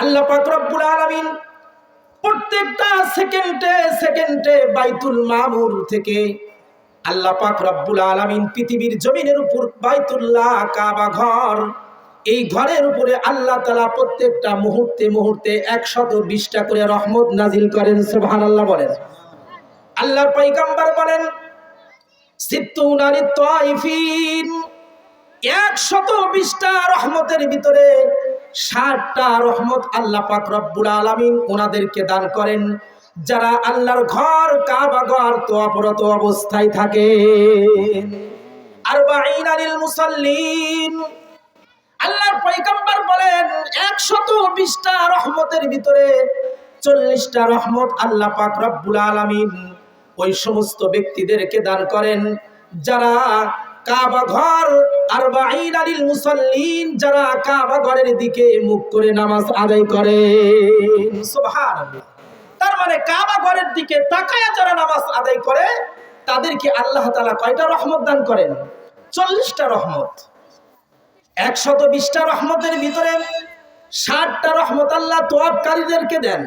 আল্লাহ পাক রব্বুল আলামিন প্রত্যেকটা সেকেন্ডে সেকেন্ডে বাইতুল মামুর থেকে আল্লাহ পাক রব্বুল আলামিন পৃথিবীর জমিনের উপর বাইতুল্লাহ কাবা ঘর, এই ঘরের উপরে আল্লাহ তাআলা প্রত্যেকটা মুহূর্তে মুহূর্তে 120টা করে রহমত নাজিল করেন। সুবহানাল্লাহ বলেন। আল্লাহর পয়গম্বর বলেন সিত্তুনা লিত-তাইফিন, 120টা রহমতের ভিতরে 60টা রহমত আল্লাহ পাক রব্বুল আলামিন ওনাদেরকে দান করেন যারা আল্লাহর ঘর কাবা ঘর তওয়াফরত অবস্থায় থাকে। 40 লিল মুসাল্লিন, আল্লাহর পয়গম্বর বলেন 120টা রহমতের ভিতরে 40টা রহমত আল্লাহ পাক রব্বুল আলামিন ওই সমস্ত ব্যক্তিদেরকে দান করেন যারা কাবা ঘর 40 লিল মুসাল্লিন, যারা কাবা ঘরের দিকে মুখ করে নামাজ আদায় করে। সুবহানাল্লাহ। তার মানে কাবা ঘরের দিকে তাকায়া যারা নামাজ আদায় করে তাদেরকে আল্লাহ তাআলা কয়টা রহমত দান করেন? 40টা রহমত। 120টা রহমতের ভিতরে 60টা রহমত আল্লাহ তওয়াফকারীদেরকে দেন,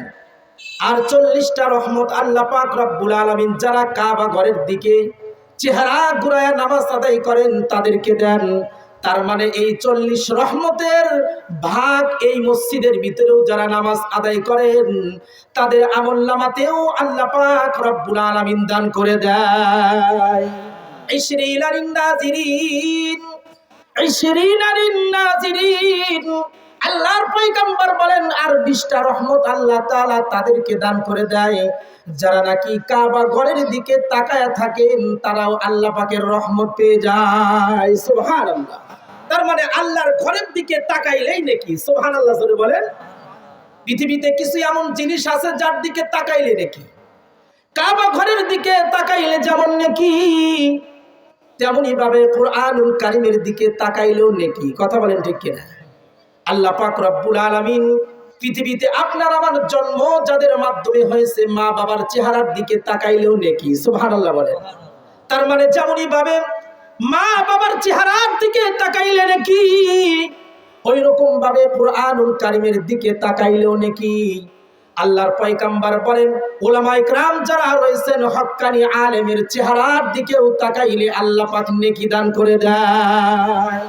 আর 40টা রহমত আল্লাহ পাক রব্বুল আলামিন যারা কাবা ঘরের দিকে চেহারা ঘুরায়া নামাজ আদায় করেন তাদেরকে দেন। তার মানে এই 40 রহমতের ভাগ এই মসজিদের ভিতরেও যারা নামাজ আদায় করেন তাদের আমলনামাতেও আল্লাহ পাক রব্বুল আলামিন দান করে দেয়। 20 লিন-নাজিরিন, 20 লিন-নাজিরিন। আল্লাহর পয়গম্বর বলেন আর 20টা রহমত আল্লাহ তাআলা তাদেরকে দান করে দেয় যারা নাকি কাবা ঘরের দিকে তাকায়া থাকেন, তারাও আল্লাহ পাকের রহমত পেয়ে যায়। সুবহানাল্লাহ। তার মানে আল্লাহর ঘরের দিকে তাকাইলেই নাকি, সুবহানাল্লাহ জোরে বলেন, পৃথিবীতে কিছু এমন জিনিস আছে যার দিকে তাকাইলে নাকি, কাবা ঘরের দিকে তাকাইলে যেমন নাকি তেমনি ভাবে কুরআনুল কারীমের দিকে তাকাইলেও নাকি। কথা বলেন ঠিক কিনা? আল্লাহ পাক রব্বুল আলামিন পৃথিবীতে আপনার আমার জন্ম যাদের মাধ্যমে হয়েছে মা বাবার চেহারার দিকে তাকাইলেও নেকি। সুবহানাল্লাহ বলেন। তার মানে যেমনই ভাবে মা বাবার চেহারার দিকে তাকাইলে নেকি, ওই রকম ভাবে কুরআনুল কারীমের দিকে তাকাইলেও নেকি। আল্লাহর পয়গম্বর বলেন উলামায়ে কেরাম যারা রয়েছেন হক্কানি আলেমের চেহারার দিকেও তাকাইলে আল্লাহ পাক নেকি দান করে দেয়।